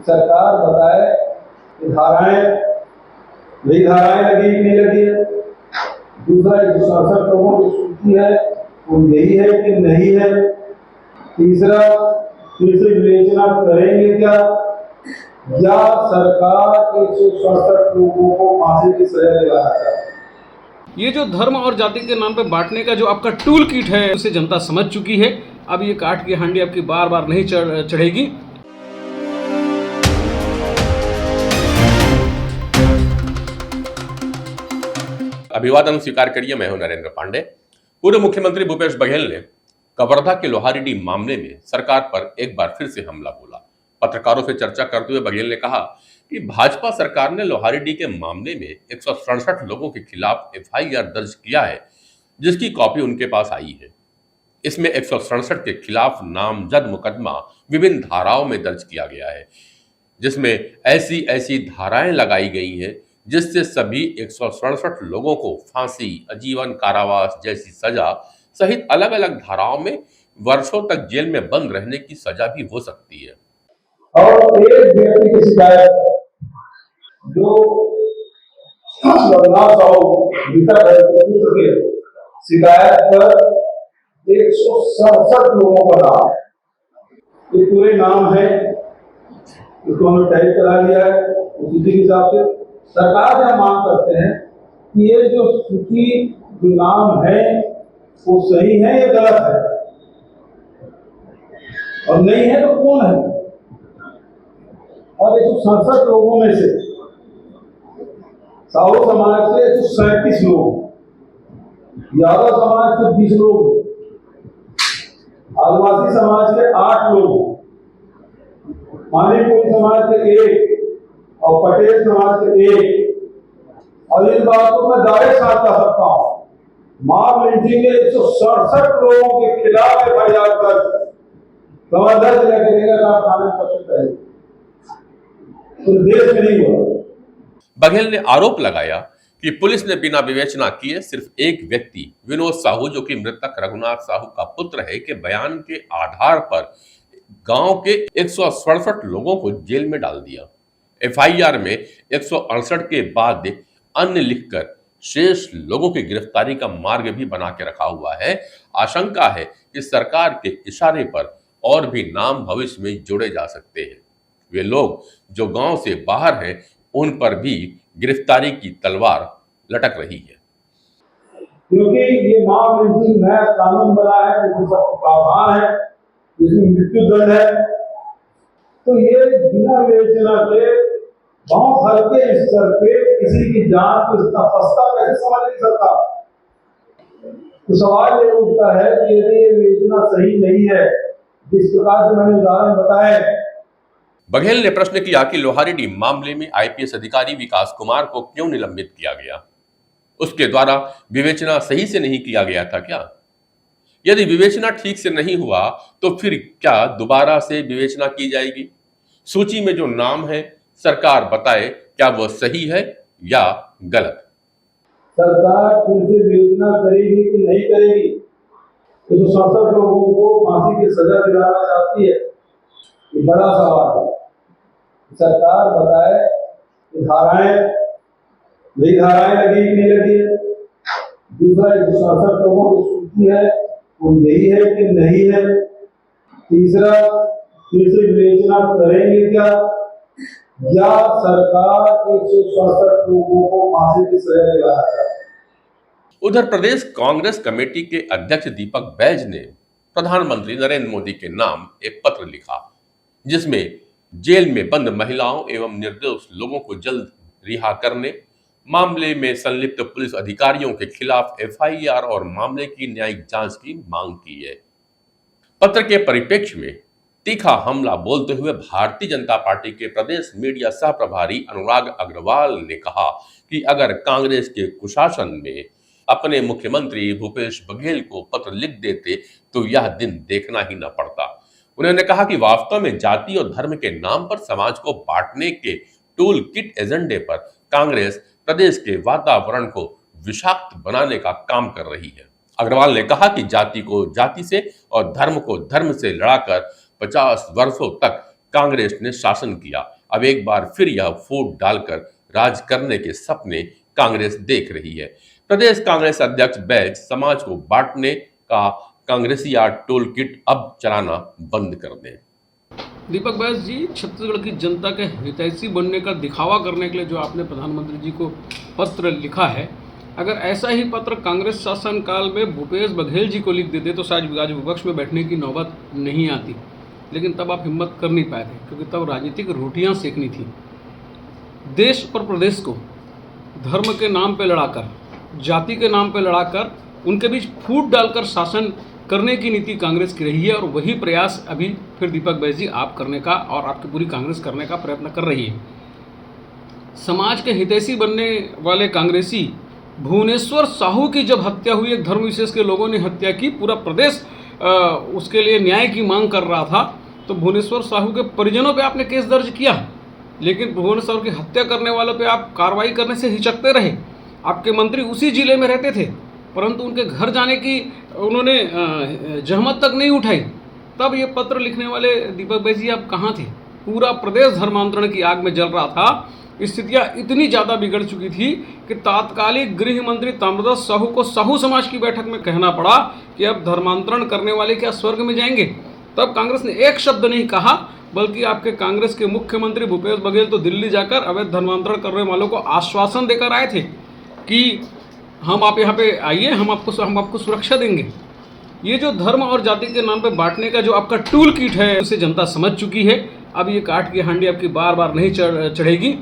सरकार बताए कि नई धाराएं लगी कि नहीं लगी है। दूसरा 167 लोगों की सूची है वो यही है कि नहीं है। तीसरा फिर से विवेचना करेंगे क्या या सरकार 167 लोगों को फांसी की सजा दिलाना चाहती है। ये जो धर्म और जाति के नाम पे बांटने का जो आपका टूल किट है उसे जनता समझ चुकी है। अब ये काट की हांडी आपकी बार बार नहीं चढ़ेगी। अभिवादन स्वीकार करिए। मैं हूं नरेंद्र पांडे। पूर्व मुख्यमंत्री भूपेश बघेल ने कवर्धा के लोहारीडीह मामले में सरकार पर एक बार फिर से हमला बोला। पत्रकारों से चर्चा करते हुए बघेल ने कहा कि भाजपा सरकार ने लोहारीडीह के मामले में 167 लोगों के खिलाफ एफआईआर दर्ज किया है, जिसकी कॉपी उनके पास आई है। इसमें 167 के खिलाफ नामजद मुकदमा विभिन्न धाराओं में दर्ज किया गया है, जिसमें ऐसी धाराएं लगाई गई हैं जिससे सभी 167 लोगों को फांसी, आजीवन कारावास जैसी सजा सहित अलग अलग धाराओं में वर्षों तक जेल में बंद रहने की सजा भी हो सकती है। और एक व्यक्ति की शिकायत जो शिकायत पर 167 लोगों का नाम, ये पूरे नाम है, इसको हमने टाइप करा लिया है। उसी के हिसाब से सरकार से हम मांग करते हैं कि ये जो सूची जो नाम है वो सही है या गलत है, और नहीं है तो कौन है। और 167 लोगों में से साहू समाज से 137 लोग, यादव समाज के 20 लोग, आदिवासी समाज के 8 लोग, मानीपुरी समाज के 1 और पटेल समाज के 1। और इन बातों में दावे साथ कर सकता हूं, मॉब लिंचिंग के 167 लोगों के खिलाफ एफआईआर दर्ज जबरदस्त लगेगा का थाने सबसे पहले तो देश में नहीं हुआ। बघेल ने आरोप लगाया कि पुलिस ने बिना विवेचना किए सिर्फ एक व्यक्ति विनोद साहू, जो कि मृतक रघुनाथ साहू का पुत्र है, के बयान के आधार पर गांव के 167 लोगों को जेल में डाल दिया। एफआईआर में 168 के बाद अन्य लिखकर शेष लोगों की गिरफ्तारी का मार्ग भी बना के रखा हुआ है। आशंका है कि सरकार के इशारे पर और भी नाम भविष्य में जोड़े जा सकते हैं। वे लोग जो गांव से बाहर हैं, उन पर भी गिरफ्तारी की तलवार लटक रही है। क्योंकि ये मॉब लिंचिंग नया कानून बना है, जिसमें सबको प्रावधान है, जिसमें मृत्यु दंड है, तो ये बिना विवेचना के बहुत हल्के स्तर पे किसी की जान को इतना सस्ता कैसे समझ नहीं सकता। तो सवाल ये उठता है कि यदि ये विवेचना सही नहीं है, जिस प्रकार से मैंने उदाहरण बताए। बघेल ने प्रश्न किया कि लोहारीडीह मामले में आईपीएस अधिकारी विकास कुमार को क्यों निलंबित किया गया? उसके द्वारा विवेचना सही से नहीं किया गया था क्या? यदि विवेचना ठीक से नहीं हुआ तो फिर क्या दोबारा से विवेचना की जाएगी? सूची में जो नाम है, सरकार बताए क्या वो सही है या गलत? सरकार फिर से विवेचना करेगी कि नहीं करेगी? तो 167 लोगों को फांसी की सजा दिलाना चाहती है, ये बड़ा सवाल है। सरकार बताए कि नई धाराएं लगी कि नहीं लगी है। दूसरा 167 लोगों की सूची है वो यही है कि नहीं है। तीसरा फिर से विवेचना करेंगे क्या या सरकार 167 लोगों को फांसी की सजा दिलाना चाहती है। उधर प्रदेश कांग्रेस कमेटी के अध्यक्ष दीपक बैज ने प्रधानमंत्री नरेंद्र मोदी के नाम एक पत्र लिखा, जिसमें जेल में बंद महिलाओं एवं निर्दोष लोगों को जल्द रिहा करने, मामले में संलिप्त पुलिस अधिकारियों के खिलाफ एफआईआर और मामले की न्यायिक जांच की मांग की है। पत्र के परिप्रेक्ष्य में तीखा हमला बोलते हुए भारतीय जनता पार्टी के प्रदेश मीडिया सह प्रभारी अनुराग अग्रवाल ने कहा कि अगर कांग्रेस के कुशासन में अपने मुख्यमंत्री भूपेश बघेल को पत्र लिख देते तो यह दिन देखना ही न पड़ता। उन्होंने कहा कि वास्तव में जाति और धर्म के नाम पर समाज को बांटने के टूल किट एजेंडे पर कांग्रेस प्रदेश के वातावरण को विषाक्त बनाने का काम कर रही है। अग्रवाल ने कहा कि जाति को जाति से और धर्म को धर्म से लड़ाकर 50 वर्षों तक कांग्रेस ने शासन किया। अब एक बार फिर यह वोट डालकर राज करने के सपने कांग्रेस देख रही है। प्रदेश कांग्रेस अध्यक्ष बैज समाज को बांटने का कांग्रेसी टोल किट अब चलाना बंद कर दें। दीपक बैज जी, छत्तीसगढ़ की जनता के हितैषी बनने का दिखावा करने के लिए जो आपने प्रधानमंत्री जी को पत्र लिखा है, अगर ऐसा ही पत्र कांग्रेस शासन काल में भूपेश बघेल जी को लिख देते तो शायद आज विपक्ष में बैठने की नौबत नहीं आती। लेकिन तब आप हिम्मत कर नहीं पाए थे, क्योंकि तब राजनीतिक रोटियां सेकनी थी। देश और प्रदेश को धर्म के नाम पे लड़ाकर, जाति के नाम पे लड़ाकर, उनके बीच फूट डालकर शासन करने की नीति कांग्रेस की रही है। और वही प्रयास अभी फिर दीपक बैज जी आप करने का और आपकी पूरी कांग्रेस करने का प्रयत्न कर रही है। समाज के हितैषी बनने वाले कांग्रेसी भुवनेश्वर साहू की जब हत्या हुई, एक धर्म विशेष के लोगों ने हत्या की, पूरा प्रदेश उसके लिए न्याय की मांग कर रहा था, तो भुवनेश्वर साहू के परिजनों पे आपने केस दर्ज किया, लेकिन भुवनेश्वर की हत्या करने वालों पे आप कार्रवाई करने से हिचकते रहे। आपके मंत्री उसी जिले में रहते थे, परंतु उनके घर जाने की उन्होंने जहमत तक नहीं उठाई। तब ये पत्र लिखने वाले दीपक बैज जी आप कहाँ थे? पूरा प्रदेश धर्मांतरण की आग में जल रहा था। स्थितियां इतनी ज़्यादा बिगड़ चुकी थी कि तात्कालिक गृह मंत्री ताम्रध्वज साहू को साहू समाज की बैठक में कहना पड़ा कि अब धर्मांतरण करने वाले क्या स्वर्ग में जाएंगे। तब कांग्रेस ने एक शब्द नहीं कहा, बल्कि आपके कांग्रेस के मुख्यमंत्री भूपेश बघेल तो दिल्ली जाकर अवैध धर्मांतरण करने वालों को आश्वासन देकर आए थे कि हम आप यहाँ पे आइए, हम आपको सुरक्षा देंगे। ये जो धर्म और जाति के नाम पे बांटने का जो आपका टूल किट है, उसे जनता समझ चुकी है। अब ये काठ की हांडी आपकी बार बार नहीं चढ़ेगी।